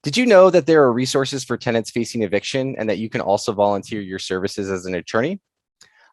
Did you know that there are resources for tenants facing eviction and that you can also volunteer your services as an attorney?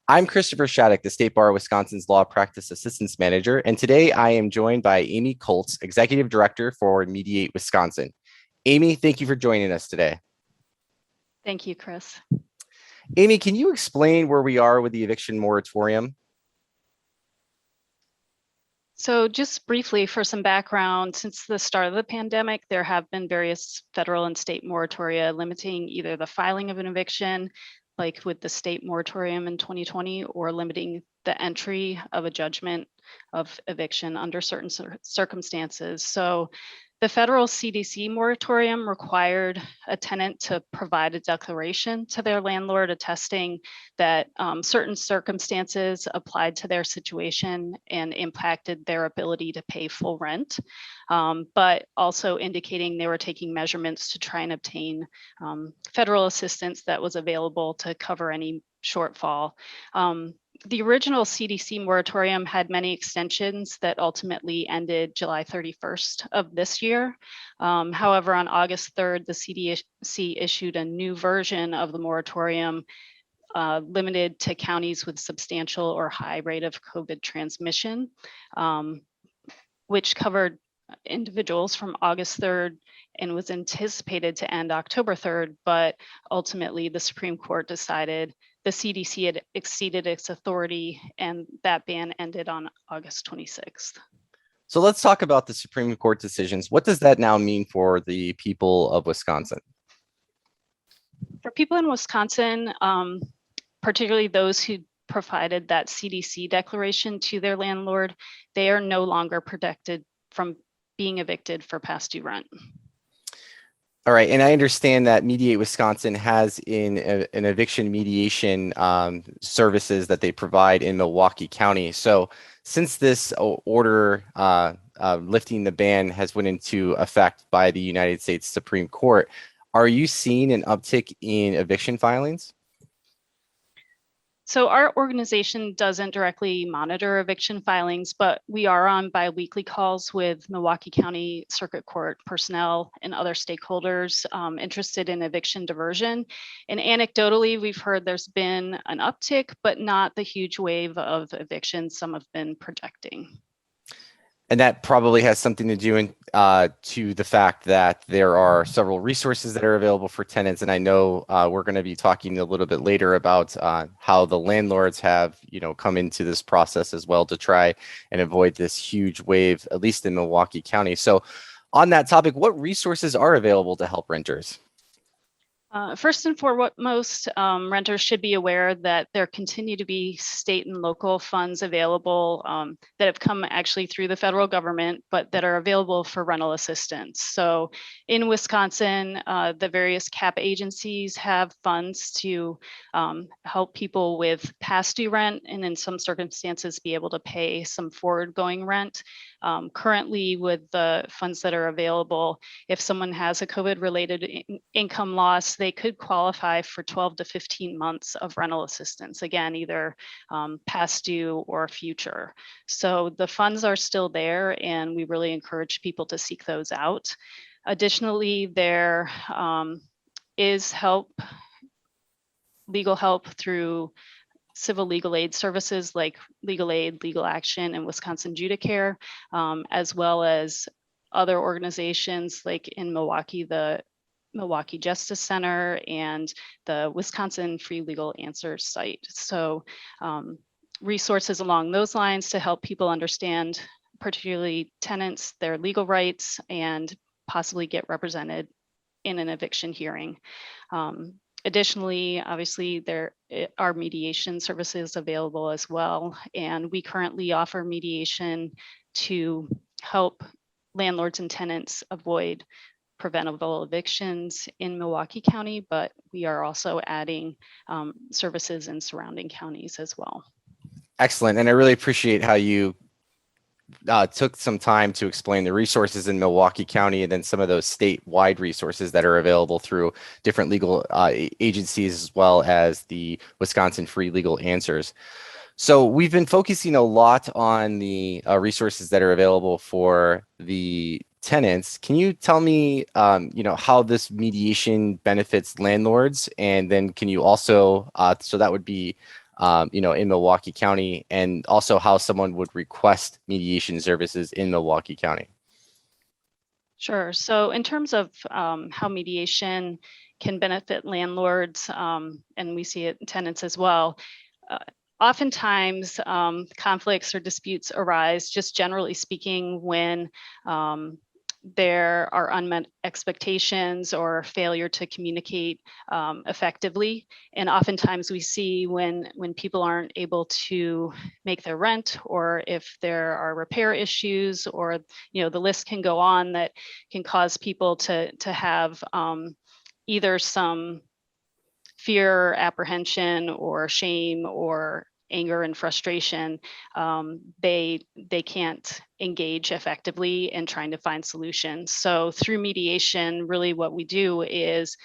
I'm Christopher Shattuck, the State Bar of Wisconsin's Law Practice Assistance Manager, and today I am joined by Amy Koltz, Executive Director for Mediate Wisconsin. Amy, thank you for joining us today. Thank you, Chris. Amy, can you explain where we are with the eviction moratorium? So just briefly for some background, since the start of the pandemic, there have been various federal and state moratoria limiting either the filing of an eviction, like with the state moratorium in 2020, or limiting the entry of a judgment of eviction under certain circumstances. So the federal CDC moratorium required a tenant to provide a declaration to their landlord attesting that certain circumstances applied to their situation and impacted their ability to pay full rent, but also indicating they were taking measurements to try and obtain federal assistance that was available to cover any shortfall. The original CDC moratorium had many extensions that ultimately ended July 31st of this year. However, on August 3rd, the CDC issued a new version of the moratorium limited to counties with substantial or high rate of COVID transmission, which covered individuals from August 3rd and was anticipated to end October 3rd, but ultimately the Supreme Court decided the CDC had exceeded its authority and that ban ended on August 26th. So let's talk about the Supreme Court decisions. What does that now mean for the people of Wisconsin? For people in Wisconsin, particularly those who provided that CDC declaration to their landlord, they are no longer protected from being evicted for past due rent. All right, and I understand that Mediate Wisconsin has an eviction mediation services that they provide in Milwaukee County. So since this order lifting the ban has went into effect by the United States Supreme Court, are you seeing an uptick in eviction filings? So our organization doesn't directly monitor eviction filings, but we are on bi-weekly calls with Milwaukee County Circuit Court personnel and other stakeholders interested in eviction diversion. And anecdotally, we've heard there's been an uptick, but not the huge wave of evictions some have been projecting. And that probably has something to do to the fact that there are several resources that are available for tenants. And I know we're going to be talking a little bit later about how the landlords have, come into this process as well to try and avoid this huge wave, at least in Milwaukee County. So on that topic, what resources are available to help renters? First and foremost, renters should be aware that there continue to be state and local funds available that have come actually through the federal government, but that are available for rental assistance. So in Wisconsin, the various CAP agencies have funds to help people with past due rent and in some circumstances be able to pay some forward going rent. Currently with the funds that are available, if someone has a COVID related income loss, they could qualify for 12 to 15 months of rental assistance, again, either past due or future. So the funds are still there and we really encourage people to seek those out. Additionally, there is legal help through civil legal aid services like Legal Aid, Legal Action, and Wisconsin Judicare, as well as other organizations like in Milwaukee, the Milwaukee Justice Center and the Wisconsin Free Legal Answers site. So resources along those lines to help people understand, particularly tenants, their legal rights and possibly get represented in an eviction hearing. Additionally, obviously, there are mediation services available as well. And we currently offer mediation to help landlords and tenants avoid preventable evictions in Milwaukee County, but we are also adding services in surrounding counties as well. Excellent. And I really appreciate how you took some time to explain the resources in Milwaukee County and then some of those statewide resources that are available through different legal agencies, as well as the Wisconsin Free Legal Answers. So we've been focusing a lot on the resources that are available for the tenants. Can you tell me, how this mediation benefits landlords? And then can you also, so that would be, in Milwaukee County, and also how someone would request mediation services in Milwaukee County? Sure. So in terms of how mediation can benefit landlords, and we see it in tenants as well, uh, oftentimes conflicts or disputes arise, just generally speaking, when there are unmet expectations or failure to communicate effectively. And oftentimes we see when people aren't able to make their rent, or if there are repair issues, or the list can go on, that can cause people to have either some fear, apprehension, or shame, or anger and frustration. They can't engage effectively in trying to find solutions. So through mediation, really what we do is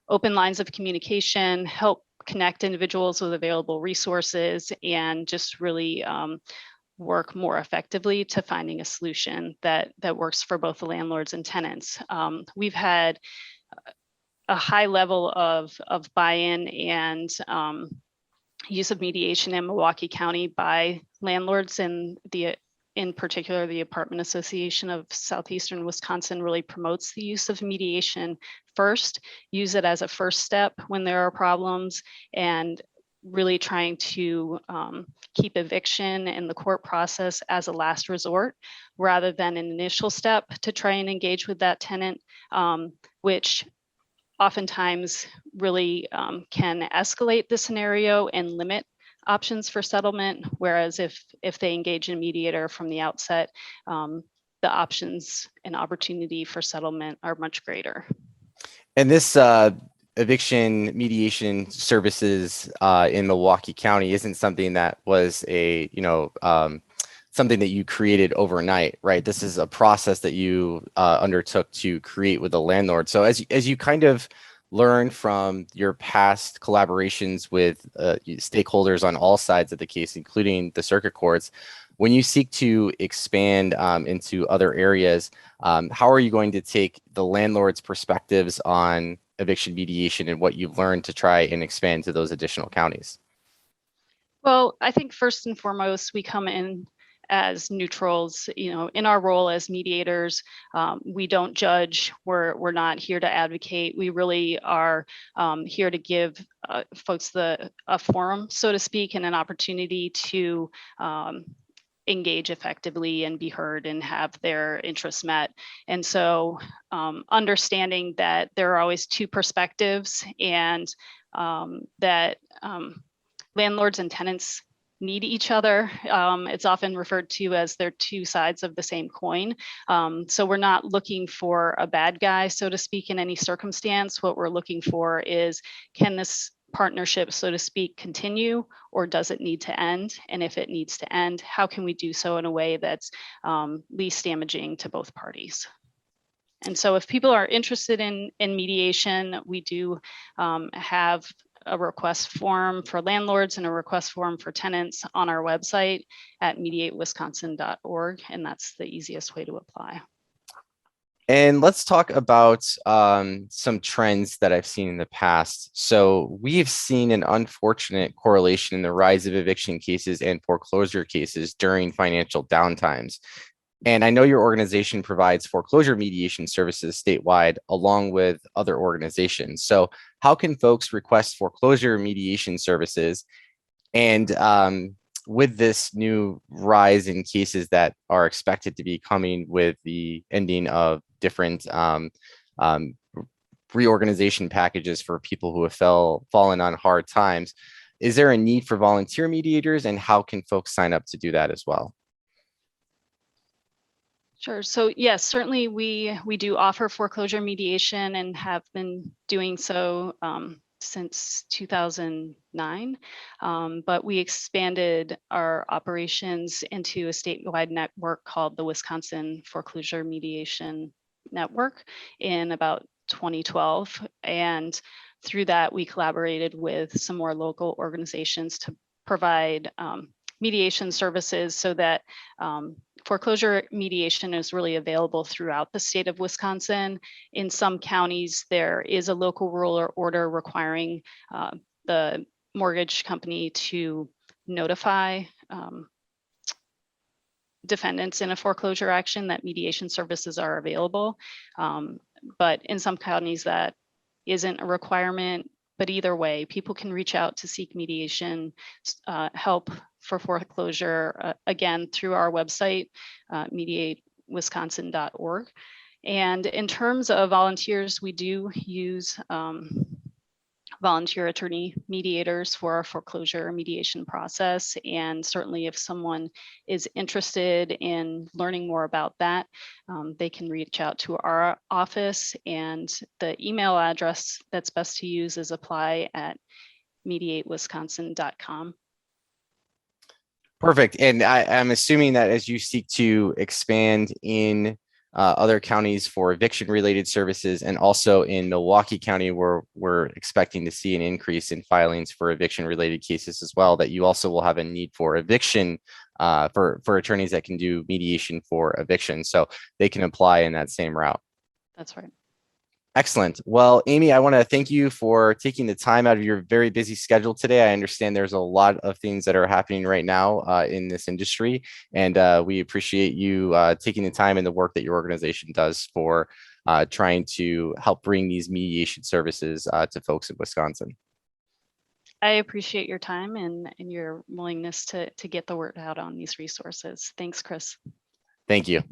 open lines of communication, help connect individuals with available resources, and just really work more effectively to finding a solution that works for both the landlords and tenants. We've had a high level of buy-in and use of mediation in Milwaukee County by landlords, and in particular, the Apartment Association of Southeastern Wisconsin really promotes the use of mediation first. Use it as a first step when there are problems, and really trying to keep eviction and the court process as a last resort, rather than an initial step to try and engage with that tenant, which oftentimes really can escalate the scenario and limit options for settlement. Whereas if they engage in a mediator from the outset, the options and opportunity for settlement are much greater. And this eviction mediation services in Milwaukee County isn't something that was something that you created overnight, right? This is a process that you undertook to create with the landlord. So as you kind of learn from your past collaborations with stakeholders on all sides of the case, including the circuit courts, when you seek to expand into other areas, how are you going to take the landlord's perspectives on eviction mediation and what you've learned to try and expand to those additional counties? Well, I think first and foremost, we come in as neutrals, in our role as mediators. We don't judge. We're not here to advocate. We really are here to give folks a forum, so to speak, and an opportunity to engage effectively and be heard and have their interests met. And so understanding that there are always two perspectives, and that landlords and tenants need each other. It's often referred to as they're two sides of the same coin. So we're not looking for a bad guy, so to speak, in any circumstance. What we're looking for is, can this partnership, so to speak, continue, or does it need to end? And if it needs to end, how can we do so in a way that's least damaging to both parties? And so if people are interested in mediation, we do have a request form for landlords and a request form for tenants on our website at mediatewisconsin.org, and that's the easiest way to apply. And let's talk about some trends that I've seen in the past. So we've seen an unfortunate correlation in the rise of eviction cases and foreclosure cases during financial downtimes. And I know your organization provides foreclosure mediation services statewide along with other organizations. So how can folks request foreclosure mediation services? And with this new rise in cases that are expected to be coming with the ending of different reorganization packages for people who have fallen on hard times, is there a need for volunteer mediators, and how can folks sign up to do that as well? Sure. So yes, certainly we do offer foreclosure mediation and have been doing so since 2009. But we expanded our operations into a statewide network called the Wisconsin Foreclosure Mediation Network in about 2012. And through that, we collaborated with some more local organizations to provide mediation services, so that foreclosure mediation is really available throughout the state of Wisconsin. In some counties, there is a local rule or order requiring the mortgage company to notify defendants in a foreclosure action that mediation services are available. But in some counties that isn't a requirement, but either way, people can reach out to seek mediation help for foreclosure, again, through our website, mediatewisconsin.org. And in terms of volunteers, we do use volunteer attorney mediators for our foreclosure mediation process. And certainly if someone is interested in learning more about that, they can reach out to our office, and the email address that's best to use is apply@mediatewisconsin.com. Perfect. And I'm assuming that as you seek to expand in other counties for eviction related services, and also in Milwaukee County, where we're expecting to see an increase in filings for eviction related cases as well, that you also will have a need for eviction for attorneys that can do mediation for eviction. So they can apply in that same route. That's right. Excellent. Well, Amy, I want to thank you for taking the time out of your very busy schedule today. I understand there's a lot of things that are happening right now in this industry, and we appreciate you taking the time and the work that your organization does for trying to help bring these mediation services to folks in Wisconsin. I appreciate your time and your willingness to get the word out on these resources. Thanks, Chris. Thank you.